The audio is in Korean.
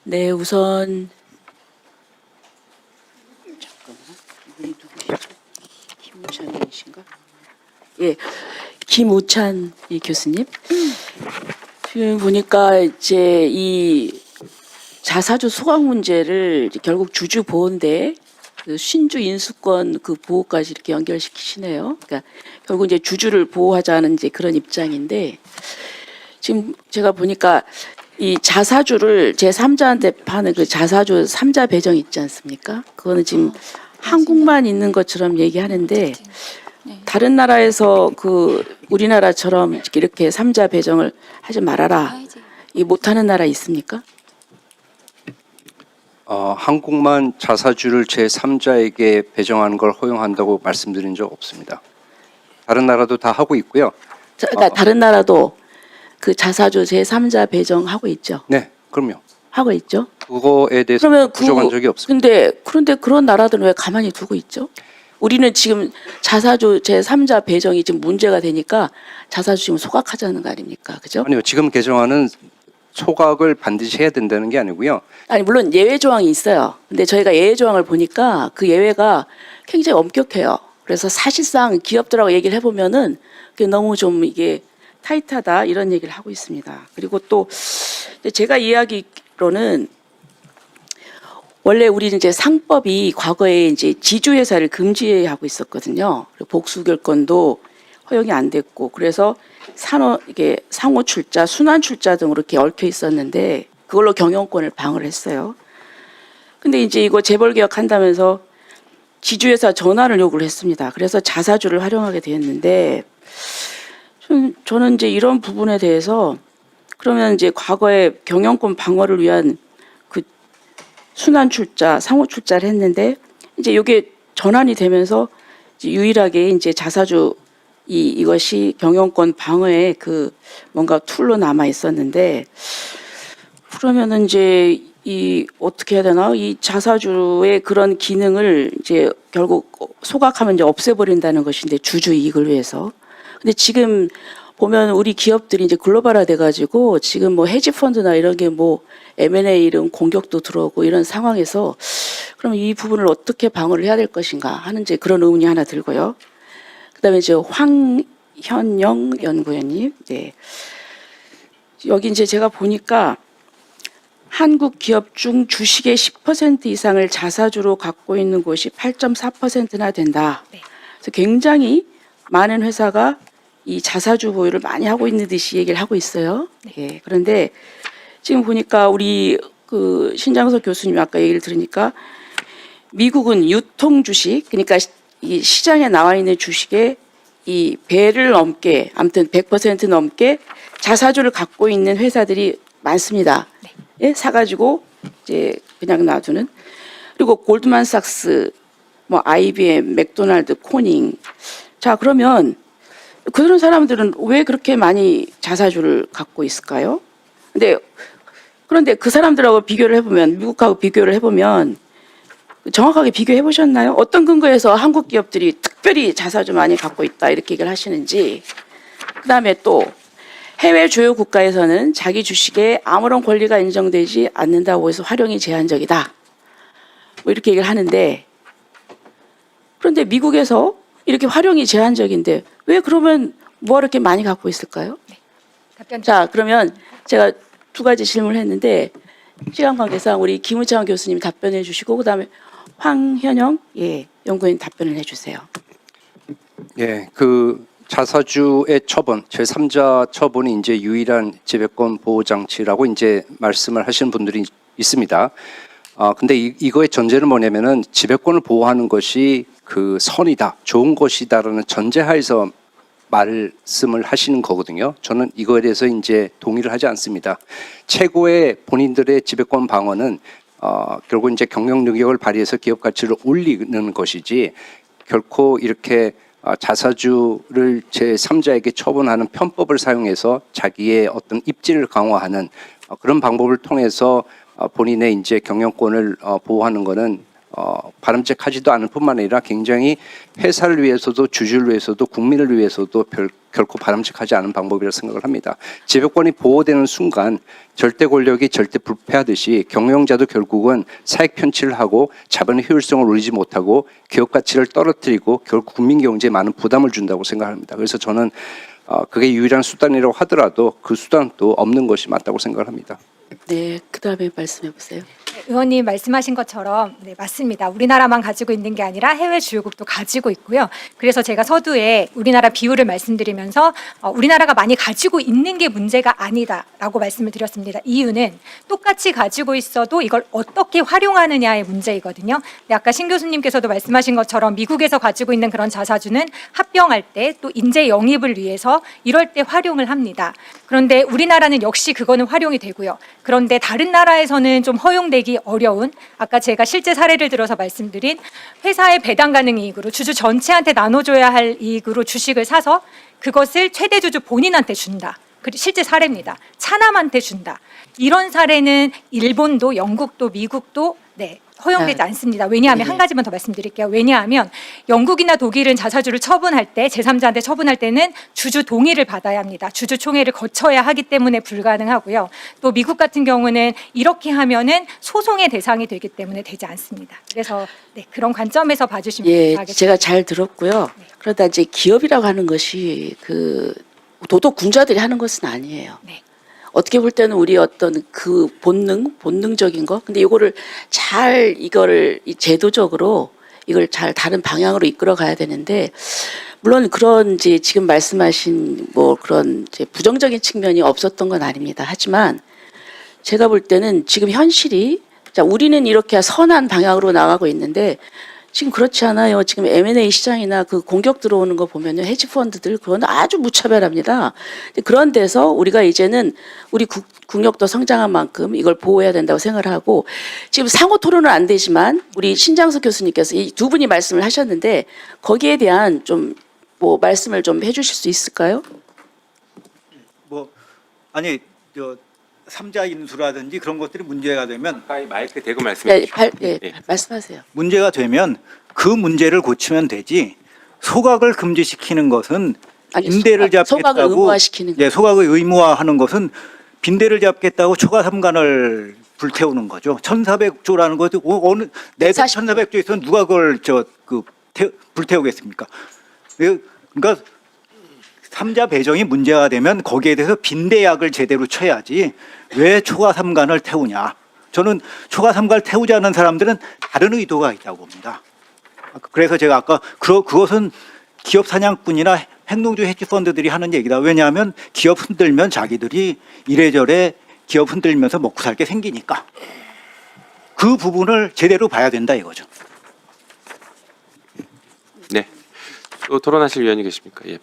네, 우선 잠깐만, 이분이 누구시죠? 김우찬이신가? 예, 김우찬 교수님. 지금 보니까 이제 이 자사주 소각 문제를 이제 결국 주주 보호인데 그 신주 인수권 그 보호까지 이렇게 연결시키시네요. 그러니까 결국 이제 주주를 보호하자는 이제 그런 입장인데 지금 제가 보니까 이 자사주를 제3자한테 파는 그 자사주 3자 배정 있지 않습니까? 그거는 지금 한국만 있는 것처럼 얘기하는데 다른 나라에서 그 우리나라처럼 이렇게 3자 배정을 하지 말아라. 이 못하는 나라 있습니까? 한국만 자사주를 제3자에게 배정하는 걸 허용한다고 말씀드린 적 없습니다. 다른 나라도 다 하고 있고요. 그러니까 다른 나라도 그 자사주 제3자 배정하고 있죠. 네, 그럼요. 하고 있죠. 그거에 대해서 그러면 부족한 적이 없습니다. 그런데 그런 나라들은 왜 가만히 두고 있죠? 우리는 지금 자사주 제3자 배정이 지금 문제가 되니까 자사주 지금 소각하자는 거 아닙니까? 그죠? 아니요, 지금 개정안은 소각을 반드시 해야 된다는 게 아니고요. 아니 물론 예외 조항이 있어요. 근데 저희가 예외 조항을 보니까 그 예외가 굉장히 엄격해요. 그래서 사실상 기업들하고 얘기를 해보면은 그게 너무 좀 이게 타이트하다 이런 얘기를 하고 있습니다. 그리고 또 제가 이야기로는 원래 우리는 이제 상법이 과거에 이제 지주회사를 금지하고 있었거든요. 복수결권도 허용이 안 됐고 그래서 이게 상호 출자, 순환 출자 등으로 이렇게 얽혀 있었는데 그걸로 경영권을 방어를 했어요. 근데 이제 이거 재벌 개혁한다면서 지주회사 전환을 요구를 했습니다. 그래서 자사주를 활용하게 되었는데 저는 이제 이런 부분에 대해서 그러면 이제 과거에 경영권 방어를 위한 그 순환 출자, 상호 출자를 했는데 이제 이게 전환이 되면서 이제 유일하게 이제 자사주 이것이 경영권 방어의 그 뭔가 툴로 남아 있었는데 그러면은 이제 이 어떻게 해야 되나 이 자사주의 그런 기능을 이제 결국 소각하면 이제 없애버린다는 것인데 주주 이익을 위해서. 근데 지금 보면 우리 기업들이 이제 글로벌화 돼가지고 지금 뭐 헤지펀드나 이런 게 뭐 M&A 이런 공격도 들어오고 이런 상황에서 그럼 이 부분을 어떻게 방어를 해야 될 것인가 하는 이제 그런 의문이 하나 들고요. 그다음에 이제 황현영 연구원님, 네. 여기 이제 제가 보니까 한국 기업 중 주식의 10% 이상을 자사주로 갖고 있는 곳이 8.4%나 된다. 네. 그래서 굉장히 많은 회사가 이 자사주 보유를 많이 하고 있는 듯이 얘기를 하고 있어요. 예. 그런데 지금 보니까 우리 그 신장석 교수님 아까 얘기를 들으니까 미국은 유통 주식, 그러니까 이 시장에 나와 있는 주식의 이 배를 넘게, 아무튼 100% 넘게 자사주를 갖고 있는 회사들이 많습니다. 네. 예, 사가지고 이제 그냥 놔두는. 그리고 골드만삭스, 뭐 IBM, 맥도날드, 코닝. 자, 그러면 그런 사람들은 왜 그렇게 많이 자사주를 갖고 있을까요? 그런데 그 사람들하고 비교를 해보면, 미국하고 비교를 해보면 정확하게 비교해 보셨나요? 어떤 근거에서 한국 기업들이 특별히 자사주 많이 갖고 있다 이렇게 얘기를 하시는지. 그다음에 또 해외 주요 국가에서는 자기 주식에 아무런 권리가 인정되지 않는다고 해서 활용이 제한적이다. 뭐 이렇게 얘기를 하는데 그런데 미국에서 이렇게 활용이 제한적인데 왜 그러면 뭐 이렇게 많이 갖고 있을까요? 답변. 자, 그러면 제가 두 가지 질문을 했는데 시간 관계상 우리 김우창 교수님 답변해 주시고 그다음에 황현영 연구원 답변을 해주세요. 예, 그 자사주의 처분, 제3자 처분이 이제 유일한 지배권 보호 장치라고 이제 말씀을 하시는 분들이 있습니다. 근데 이거의 전제는 뭐냐면은 지배권을 보호하는 것이 그 선이다, 좋은 것이다라는 전제하에서 말씀을 하시는 거거든요. 저는 이거에 대해서 이제 동의를 하지 않습니다. 최고의 본인들의 지배권 방어는 결국 이제 경영 능력을 발휘해서 기업 가치를 올리는 것이지 결코 이렇게 자사주를 제3자에게 처분하는 편법을 사용해서 자기의 어떤 입지를 강화하는 그런 방법을 통해서 본인의 이제 경영권을 보호하는 것은 바람직하지도 않을 뿐만 아니라 굉장히 회사를 위해서도 주주를 위해서도 국민을 위해서도 결코 바람직하지 않은 방법이라고 생각을 합니다. 지배권이 보호되는 순간 절대 권력이 절대 불패하듯이 경영자도 결국은 사익 편취를 하고 자본의 효율성을 올리지 못하고 기업 가치를 떨어뜨리고 결국 국민 경제에 많은 부담을 준다고 생각합니다. 그래서 저는 그게 유일한 수단이라고 하더라도 그 수단도 없는 것이 맞다고 생각을 합니다. 네, 그다음에 말씀해 보세요. 의원님 말씀하신 것처럼 네, 맞습니다. 우리나라만 가지고 있는 게 아니라 해외 주요국도 가지고 있고요. 그래서 제가 서두에 우리나라 비율을 말씀드리면서 우리나라가 많이 가지고 있는 게 문제가 아니다라고 말씀을 드렸습니다. 이유는 똑같이 가지고 있어도 이걸 어떻게 활용하느냐의 문제이거든요. 근데 아까 신 교수님께서도 말씀하신 것처럼 미국에서 가지고 있는 그런 자사주는 합병할 때 또 인재 영입을 위해서 이럴 때 활용을 합니다. 그런데 우리나라는 역시 그거는 활용이 되고요. 그런데 다른 나라에서는 좀 허용되기 어려운 아까 제가 실제 사례를 들어서 말씀드린 회사의 배당 가능 이익으로 주주 전체한테 나눠줘야 할 이익으로 주식을 사서 그것을 최대 주주 본인한테 준다. 실제 사례입니다. 차남한테 준다. 이런 사례는 일본도 영국도 미국도 허용되지 않습니다. 왜냐하면 한 가지만 더 말씀드릴게요. 왜냐하면 영국이나 독일은 자사주를 처분할 때 제3자한테 처분할 때는 주주 동의를 받아야 합니다. 주주 총회를 거쳐야 하기 때문에 불가능하고요. 또 미국 같은 경우는 이렇게 하면은 소송의 대상이 되기 때문에 되지 않습니다. 그래서 그런 관점에서 봐주시면 감사하겠습니다. 제가 잘 들었고요. 그러다 이제 기업이라고 하는 것이 그 도덕 군자들이 하는 것은 아니에요. 네. 어떻게 볼 때는 우리 어떤 그 본능적인 거. 근데 이거를 이 제도적으로 이걸 잘 다른 방향으로 이끌어 가야 되는데, 물론 그런 이제 지금 말씀하신 뭐 그런 이제 부정적인 측면이 없었던 건 아닙니다. 하지만 제가 볼 때는 지금 현실이, 자, 우리는 이렇게 선한 방향으로 나가고 있는데 지금 그렇지 않아요. 지금 M&A 시장이나 그 공격 들어오는 거 보면요, 헤지 펀드들 그건 아주 무차별합니다. 그런 데서 우리가 이제는 우리 국력도 성장한 만큼 이걸 보호해야 된다고 생각을 하고, 지금 상호 토론은 안 되지만 우리 신장석 교수님께서 이 두 분이 말씀을 하셨는데 거기에 대한 좀 뭐 말씀을 좀 해주실 수 있을까요? 아니 삼자 인수라든지 그런 것들이 문제가 되면 가까이 마이크 대고 말씀해 주시죠. 말씀하세요. 문제가 되면 그 문제를 고치면 되지 소각을 금지시키는 것은 아니, 빈대를 소각을 잡겠다고 의무화시키는 예, 소각을 의무화하는 것은 빈대를 잡겠다고 초과 삼간을 불태우는 거죠. 1,400조라는 것도 어느 내수 1,400조에서 누가 그걸 불태우겠습니까? 그러니까 삼자 배정이 문제가 되면 거기에 대해서 빈대약을 제대로 쳐야지 왜 초과 삼간을 태우냐. 저는 초과 삼간을 태우지 않는 사람들은 다른 의도가 있다고 봅니다. 그래서 제가 아까 그것은 기업 사냥꾼이나 행동주의 헤지펀드들이 하는 얘기다. 왜냐하면 기업 흔들면 자기들이 이래저래 기업 흔들면서 먹고 살게 생기니까 그 부분을 제대로 봐야 된다 이거죠. 네. 또 토론하실 위원이 계십니까? 예.